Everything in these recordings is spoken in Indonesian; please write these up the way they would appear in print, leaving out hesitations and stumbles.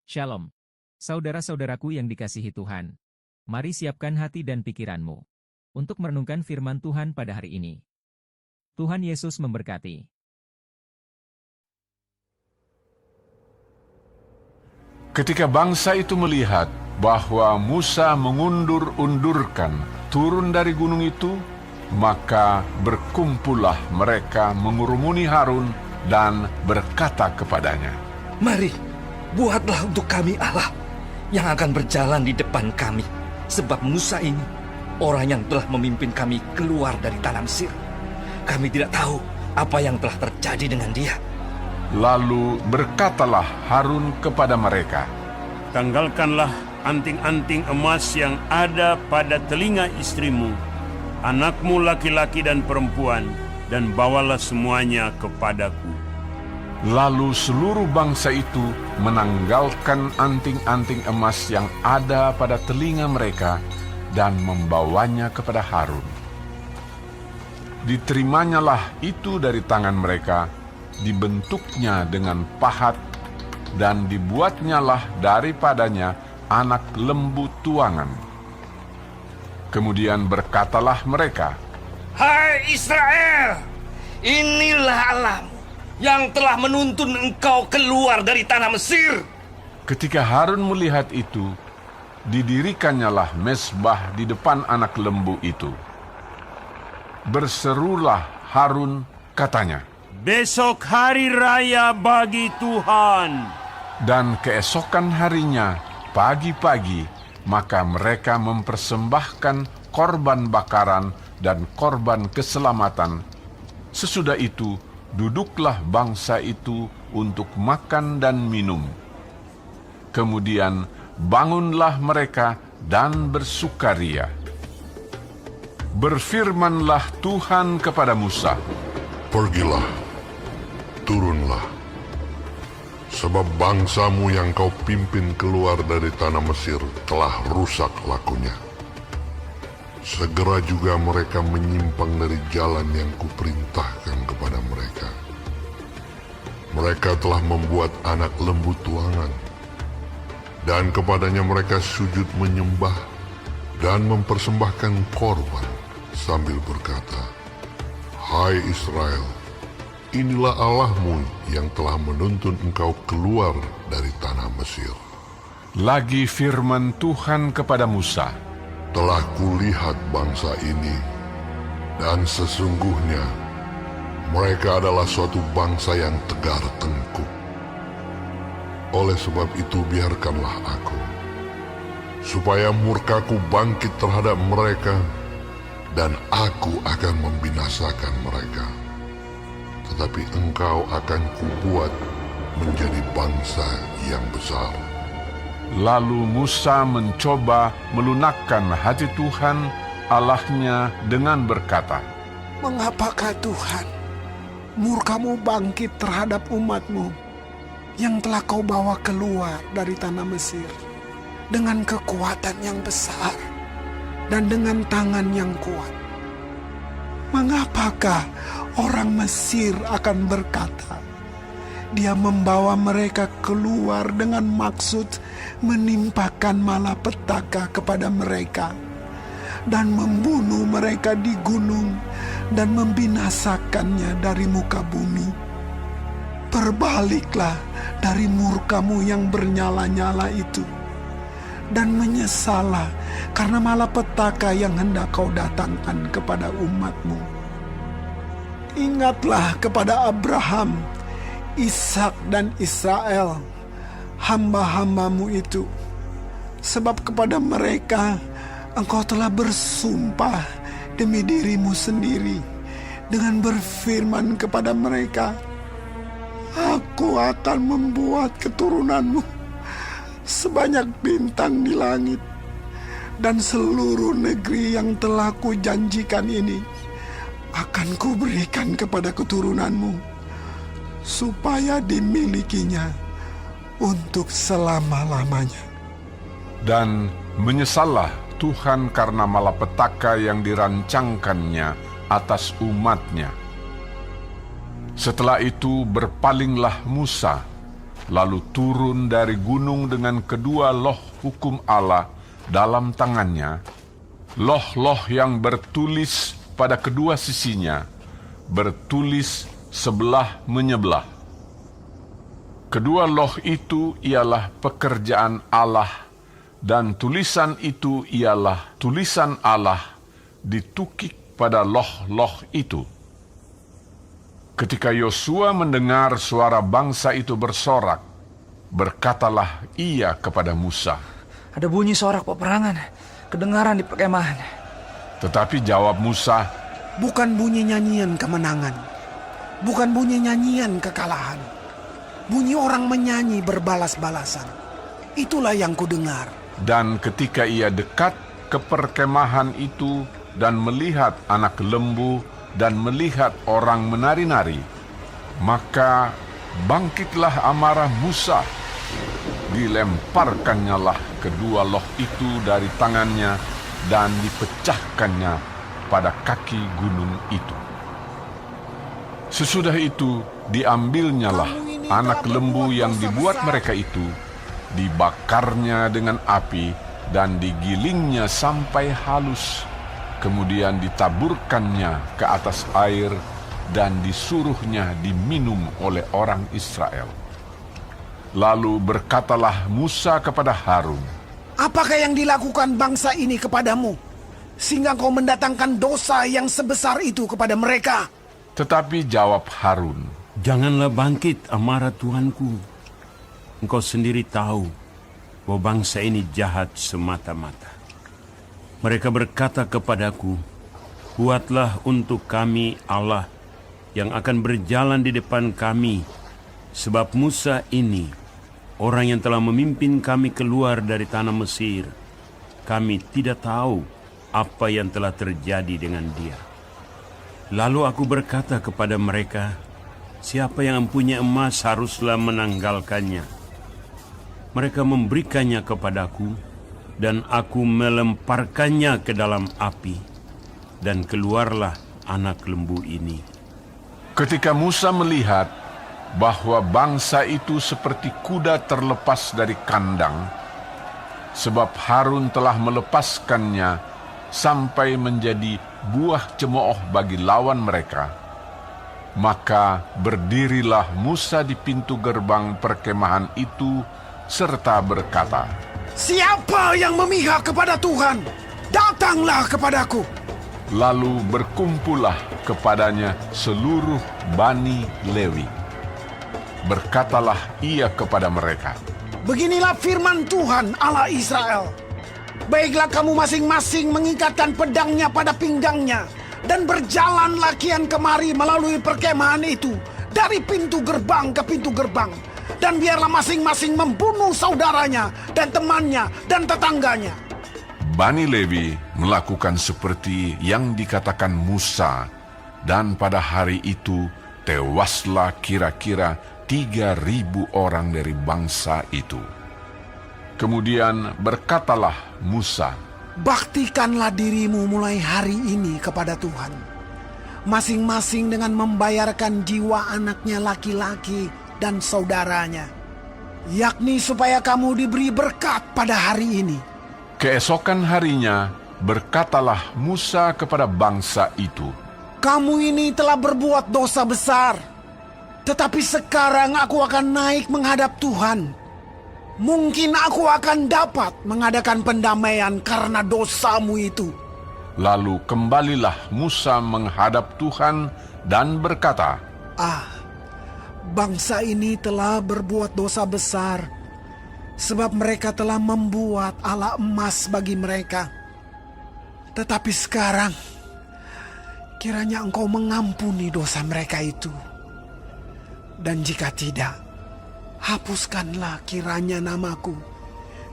Shalom. Saudara-saudaraku yang dikasihi Tuhan. Mari siapkan hati dan pikiranmu untuk merenungkan firman Tuhan pada hari ini. Tuhan Yesus memberkati. Ketika bangsa itu melihat bahwa Musa mengundur-undurkan turun dari gunung itu, maka berkumpullah mereka mengurumuni Harun dan berkata kepadanya, "Mari, buatlah untuk kami Allah yang akan berjalan di depan kami, sebab Musa ini orang yang telah memimpin kami keluar dari tanah Mesir. Kami tidak tahu apa yang telah terjadi dengan dia." Lalu berkatalah Harun kepada mereka, "Tanggalkanlah anting-anting emas yang ada pada telinga istrimu, anakmu laki-laki dan perempuan, dan bawalah semuanya kepadaku." Lalu seluruh bangsa itu menanggalkan anting-anting emas yang ada pada telinga mereka dan membawanya kepada Harun. Diterimanya itu dari tangan mereka, dibentuknya dengan pahat, dan dibuatnyalah daripadanya anak lembu tuangan. Kemudian berkatalah mereka, "Hai Israel, inilah Allahmu yang telah menuntun engkau keluar dari tanah Mesir." Ketika Harun melihat itu, didirikannya mezbah di depan anak lembu itu. Berserulah Harun, katanya, "Besok hari raya bagi Tuhan." dan keesokan harinya, pagi-pagi, maka mereka mempersembahkan korban bakaran dan korban keselamatan. Sesudah itu, duduklah bangsa itu untuk makan dan minum. Kemudian bangunlah mereka dan bersukaria. Berfirmanlah Tuhan kepada Musa, "Pergilah, turunlah, sebab bangsamu yang kau pimpin keluar dari tanah Mesir telah rusak lakunya. Segera juga mereka menyimpang dari jalan yang kuperintahkan kepada mereka. Mereka telah membuat anak lembu tuangan, dan kepadanya mereka sujud menyembah dan mempersembahkan korban sambil berkata, 'Hai Israel, inilah Allahmu yang telah menuntun engkau keluar dari tanah Mesir.' Lagi firman Tuhan kepada Musa, Telah kulihat bangsa ini, dan sesungguhnya mereka adalah suatu bangsa yang tegar tengkuk. Oleh sebab itu biarkanlah aku, supaya murkaku bangkit terhadap mereka, dan aku akan membinasakan mereka. Tetapi engkau akan kubuat menjadi bangsa yang besar." Lalu Musa mencoba melunakkan hati Tuhan Allahnya dengan berkata, "Mengapakah Tuhan, murkamu bangkit terhadap umatmu yang telah kau bawa keluar dari tanah Mesir dengan kekuatan yang besar dan dengan tangan yang kuat? Mengapakah orang Mesir akan berkata, Dia membawa mereka keluar dengan maksud menimpakan malapetaka kepada mereka dan membunuh mereka di gunung dan membinasakannya dari muka bumi? Berbaliklah dari murkamu yang bernyala-nyala itu, dan menyesallah karena malapetaka yang hendak kau datangkan kepada umatmu. Ingatlah kepada Abraham, Ishak dan Israel, hamba-hambamu itu, sebab kepada mereka engkau telah bersumpah demi dirimu sendiri dengan berfirman kepada mereka, 'Aku akan membuat keturunanmu sebanyak bintang di langit, dan seluruh negeri yang telah kujanjikan ini akan kuberikan kepada keturunanmu, supaya dimilikinya untuk selama-lamanya.' Dan menyesallah Tuhan karena malapetaka yang dirancangkannya atas umatnya. Setelah itu berpalinglah Musa, lalu turun dari gunung dengan kedua loh hukum Allah dalam tangannya, loh-loh yang bertulis pada kedua sisinya, bertulis sebelah menyebelah. Kedua loh itu ialah pekerjaan Allah, dan tulisan itu ialah tulisan Allah ditukik pada loh-loh itu. Ketika Yosua mendengar suara bangsa itu bersorak, berkatalah ia kepada Musa, Ada bunyi sorak peperangan, kedengaran di perkemahan. tetapi jawab Musa, Bukan bunyi nyanyian kemenangan, bukan bunyi nyanyian kekalahan. Bunyi orang menyanyi berbalas-balasan. Itulah yang kudengar. dan ketika ia dekat ke perkemahan itu dan melihat anak lembu dan melihat orang menari-nari, maka bangkitlah amarah Musa. Dilemparkannya lah kedua loh itu dari tangannya dan dipecahkannya pada kaki gunung itu. Sesudah itu diambilnyalah anak lembu yang dibuat mereka itu, dibakarnya dengan api dan digilingnya sampai halus. Kemudian ditaburkannya ke atas air dan disuruhnya diminum oleh orang Israel. Lalu berkatalah Musa kepada Harun, Apakah yang dilakukan bangsa ini kepadamu, sehingga kau mendatangkan dosa yang sebesar itu kepada mereka? tetapi jawab Harun, Janganlah bangkit amarah Tuanku. Engkau sendiri tahu bahwa bangsa ini jahat semata-mata. Mereka berkata kepadaku, buatlah untuk kami Allah yang akan berjalan di depan kami, sebab Musa ini, orang yang telah memimpin kami keluar dari tanah Mesir, kami tidak tahu apa yang telah terjadi dengan dia. Lalu aku berkata kepada mereka, siapa yang mempunyai emas haruslah menanggalkannya. Mereka memberikannya kepadaku, dan aku melemparkannya ke dalam api, dan keluarlah anak lembu ini. ketika Musa melihat bahwa bangsa itu seperti kuda terlepas dari kandang, sebab Harun telah melepaskannya sampai menjadi buah cemooh bagi lawan mereka, maka berdirilah Musa di pintu gerbang perkemahan itu serta berkata, Siapa yang memihak kepada Tuhan, datanglah kepadaku. lalu berkumpullah kepadanya seluruh Bani Lewi. Berkatalah ia kepada mereka, Beginilah firman Tuhan Allah Israel. Baiklah kamu masing-masing mengikatkan pedangnya pada pinggangnya, dan berjalanlah kian kemari melalui perkemahan itu, dari pintu gerbang ke pintu gerbang. Dan biarlah masing-masing membunuh saudaranya dan temannya dan tetangganya. Bani Lewi melakukan seperti yang dikatakan Musa, dan pada hari itu tewaslah kira-kira 3.000 orang dari bangsa itu. Kemudian berkatalah Musa, Baktikanlah dirimu mulai hari ini kepada Tuhan, masing-masing dengan membayarkan jiwa anaknya laki-laki dan saudaranya, yakni supaya kamu diberi berkat pada hari ini. Keesokan harinya berkatalah Musa kepada bangsa itu, Kamu ini telah berbuat dosa besar, tetapi sekarang aku akan naik menghadap Tuhan. Mungkin aku akan dapat mengadakan pendamaian karena dosamu itu. Lalu kembalilah Musa menghadap Tuhan dan berkata, Bangsa ini telah berbuat dosa besar, sebab mereka telah membuat ala emas bagi mereka. Tetapi sekarang, kiranya engkau mengampuni dosa mereka itu. Dan jika tidak, hapuskanlah kiranya namaku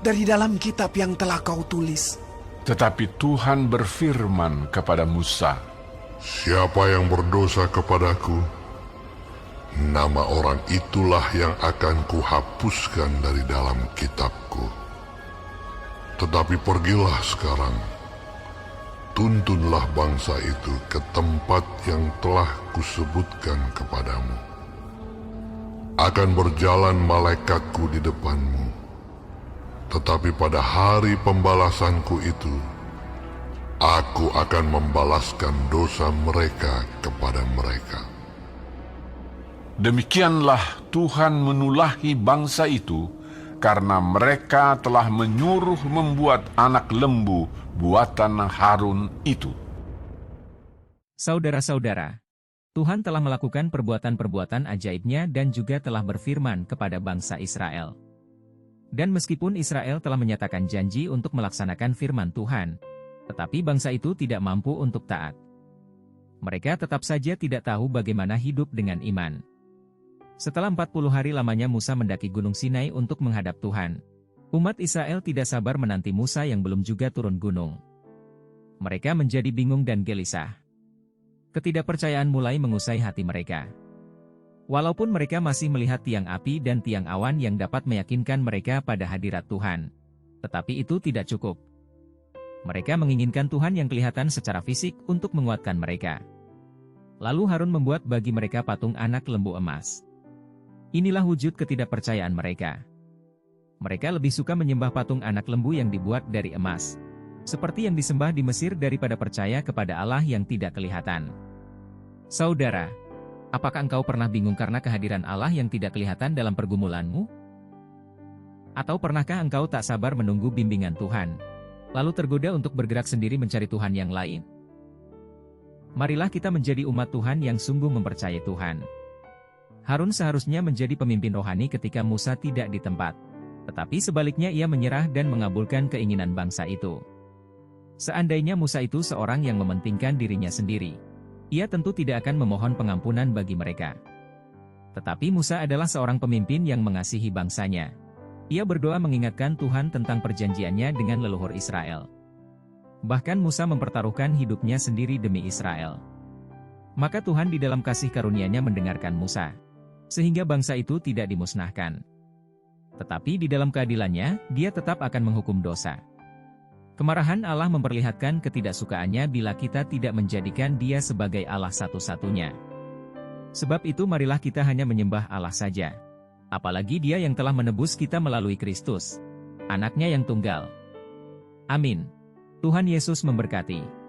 dari dalam kitab yang telah kau tulis. Tetapi Tuhan berfirman kepada Musa, Siapa yang berdosa kepadaku, nama orang itulah yang akan kuhapuskan dari dalam kitabku. Tetapi pergilah sekarang, tuntunlah bangsa itu ke tempat yang telah kusebutkan kepadamu. akan berjalan malaikatku di depanmu. Tetapi pada hari pembalasanku itu, aku akan membalaskan dosa mereka kepada mereka. Demikianlah Tuhan menulahi bangsa itu, karena mereka telah menyuruh membuat anak lembu buatan Harun itu. Saudara-saudara, Tuhan telah melakukan perbuatan-perbuatan ajaibnya dan juga telah berfirman kepada bangsa Israel. Dan meskipun Israel telah menyatakan janji untuk melaksanakan firman Tuhan, tetapi bangsa itu tidak mampu untuk taat. Mereka tetap saja tidak tahu bagaimana hidup dengan iman. Setelah 40 hari lamanya Musa mendaki Gunung Sinai untuk menghadap Tuhan, umat Israel tidak sabar menanti Musa yang belum juga turun gunung. Mereka menjadi bingung dan gelisah. Ketidakpercayaan mulai mengusai hati mereka. Walaupun mereka masih melihat tiang api dan tiang awan yang dapat meyakinkan mereka pada hadirat Tuhan, tetapi itu tidak cukup. Mereka menginginkan Tuhan yang kelihatan secara fisik untuk menguatkan mereka. Lalu Harun membuat bagi mereka patung anak lembu emas. Inilah wujud ketidakpercayaan mereka. Mereka lebih suka menyembah patung anak lembu yang dibuat dari emas, seperti yang disembah di Mesir daripada percaya kepada Allah yang tidak kelihatan. Saudara, apakah engkau pernah bingung karena kehadiran Allah yang tidak kelihatan dalam pergumulanmu? Atau pernahkah engkau tak sabar menunggu bimbingan Tuhan, lalu tergoda untuk bergerak sendiri mencari Tuhan yang lain? Marilah kita menjadi umat Tuhan yang sungguh mempercayai Tuhan. Harun seharusnya menjadi pemimpin rohani ketika Musa tidak di tempat, tetapi sebaliknya ia menyerah dan mengabulkan keinginan bangsa itu. Seandainya Musa itu seorang yang mementingkan dirinya sendiri, ia tentu tidak akan memohon pengampunan bagi mereka. Tetapi Musa adalah seorang pemimpin yang mengasihi bangsanya. Ia berdoa mengingatkan Tuhan tentang perjanjiannya dengan leluhur Israel. Bahkan Musa mempertaruhkan hidupnya sendiri demi Israel. Maka Tuhan di dalam kasih karunia-Nya mendengarkan Musa, sehingga bangsa itu tidak dimusnahkan. Tetapi di dalam keadilannya, Dia tetap akan menghukum dosa. Kemarahan Allah memperlihatkan ketidaksukaannya bila kita tidak menjadikan Dia sebagai Allah satu-satunya. Sebab itu marilah kita hanya menyembah Allah saja. Apalagi Dia yang telah menebus kita melalui Kristus, Anak-Nya yang tunggal. Amin. Tuhan Yesus memberkati.